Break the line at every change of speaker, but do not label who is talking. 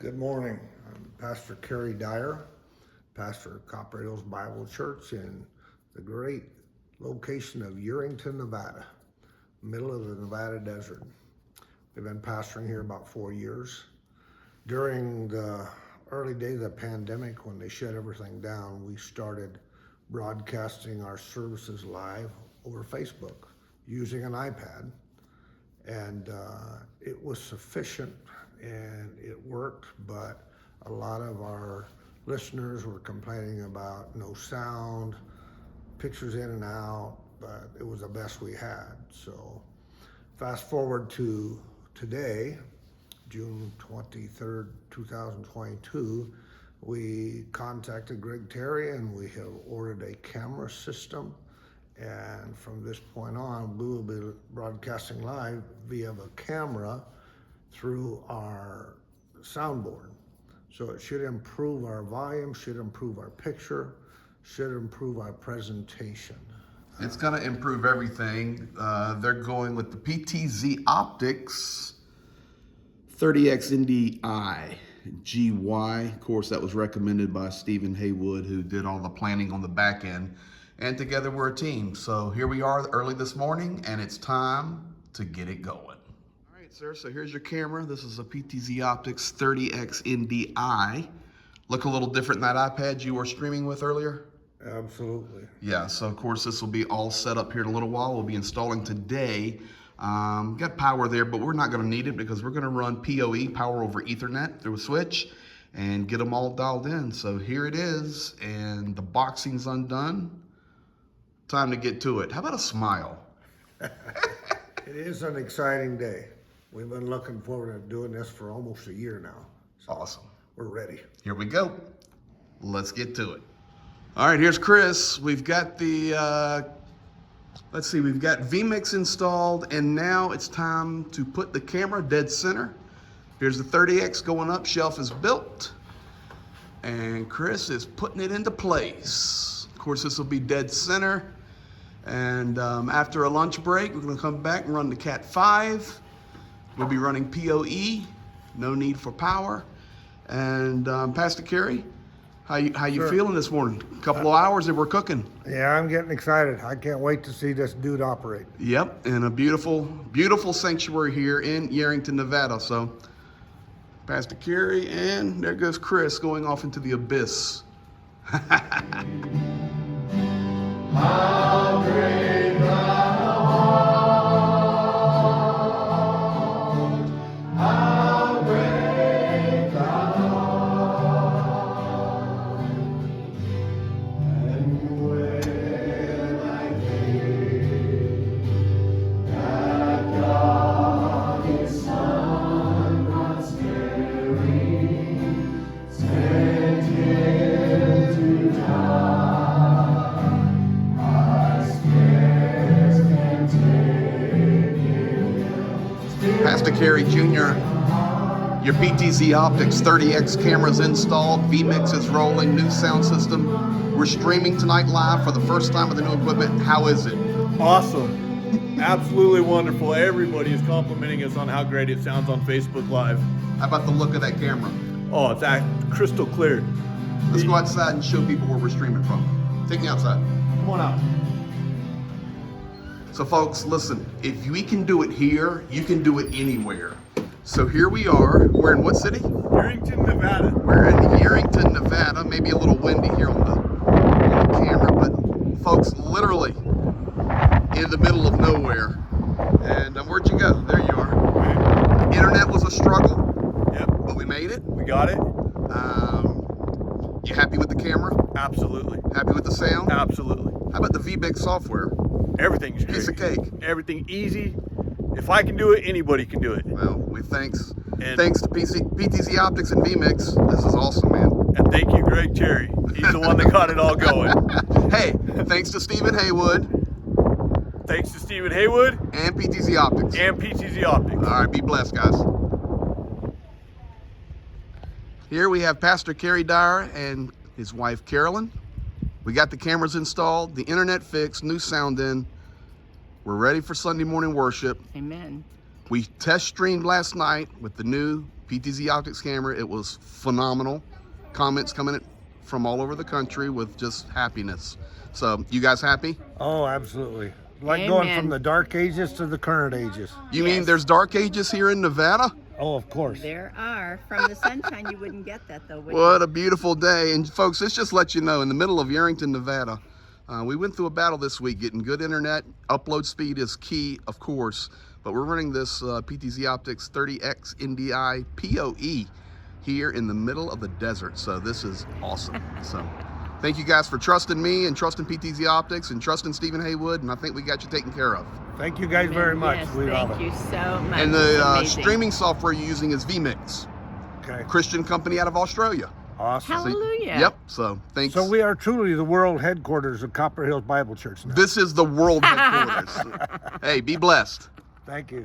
Good morning. I'm Pastor Kerry Dyer, pastor of Copper Hills Bible Church in the great location of Yerington, Nevada, middle of the Nevada desert. We've been pastoring here about 4 years. During the early days of the pandemic, when they shut everything down, we started broadcasting our services live over Facebook using an iPad. And it was sufficient and it worked, but a lot of our listeners were complaining about no sound, pictures in and out, but it was the best we had. So fast forward to today, June 23rd, 2022, we contacted Greg Terry and we have ordered a camera system. And from this point on, we will be broadcasting live via the camera through our soundboard. So it should improve our volume, should improve our picture, should improve our presentation.
It's going to improve everything. They're going with the PTZOptics 30X NDI GY. Of course, that was recommended by Stephen Haywood, who did all the planning on the back end. And together we're a team. So here we are early this morning, and it's time to get it going. All right, sir, so here's your camera. This is a PTZOptics 30X NDI. Look a little different than that iPad you were streaming with earlier?
Absolutely.
Yeah, so of course this will be all set up here in a little while. We'll be installing today. Got power there, but we're not gonna need it because we're gonna run PoE, power over Ethernet, through a switch, and get them all dialed in. So here it is, and the boxing's undone. Time to get to it. How about a smile?
It is an exciting day. We've been looking forward to doing this for almost a year now. So
Awesome.
we're ready.
Here we go. Let's get to it. All right, here's Chris. We've got the, we've got Vmix installed, and now it's time to put the camera dead center. Here's the 30X going up, shelf is built, and Chris is putting it into place. Of course, this will be dead center. And after a lunch break, we're gonna come back and run the Cat 5. We'll be running PoE, no need for power. And Pastor Kerry, how you feeling this morning? A couple of hours and we're cooking.
Yeah, I'm getting excited. I can't wait to see this dude operate.
Yep, and a beautiful, beautiful sanctuary here in Yerington, Nevada. So Pastor Kerry, and there goes Chris going off into the abyss. How great thou art, how great thou art, and when I think that God His Son was sparing, sent Him to die. Pastor Kerry Jr., your PTZOptics 30X cameras installed, Vmix is rolling, new sound system. We're streaming tonight live for the first time with the new equipment. How is it?
Awesome. Absolutely wonderful. Everybody is complimenting us on how great it sounds on Facebook Live.
How about the look of that camera?
Oh, it's crystal clear.
Let's go outside and show people where we're streaming from. Take me outside.
Come on out.
So folks, listen, if we can do it here, you can do it anywhere. So here we are. We're in what city?
Yerington, Nevada.
We're in Yerington, Nevada. Maybe a little windy here on the camera, but folks, literally in the middle of nowhere. And where'd you go? There you are. Internet was a struggle.
Yep.
But we made it.
We got it.
You happy with the camera?
Absolutely.
Happy with the sound?
Absolutely.
How about the Vmix software?
Everything's great.
Piece of cake.
Everything easy. If I can do it, anybody can do it.
Well, we thanks to PTZOptics and Vmix. This is awesome, man.
And thank you, Greg Terry. He's the one that got it all going.
Hey, thanks to Stephen Haywood.
Thanks to Stephen Haywood.
And PTZOptics.
And PTZOptics.
All right, be blessed, guys. Here we have Pastor Kerry Dyer and his wife, Carolyn. We got the cameras installed, the internet fixed, new sound in. We're ready for Sunday morning worship.
Amen.
We test streamed last night with the new PTZ Optics camera. It was phenomenal. Comments coming in from all over the country with just happiness. So, you guys happy?
Oh, absolutely. Like going from the dark ages to the current ages.
You mean there's dark ages here in Nevada?
Oh, of course.
There are. From the sunshine, you wouldn't get that though, would
What
you?
a beautiful day. And folks, this just lets you know, in the middle of Yerington, Nevada, we went through a battle this week. Getting good internet, upload speed is key, of course, but we're running this PTZ Optics 30X NDI PoE here in the middle of the desert. So this is awesome. So thank you guys for trusting me and trusting PTZ Optics and trusting Stephen Haywood, and I think we got you taken care of.
Thank you guys very much.
Yes,
We love
thank
it.
you so much.
And
It's
the
amazing.
streaming software you're using is Vmix,
Okay.
Christian company out of Australia.
Awesome.
Hallelujah.
Yep, so thanks.
So we are truly the world headquarters of Copper Hills Bible Church now.
This is the world headquarters. Hey, be blessed.
Thank you.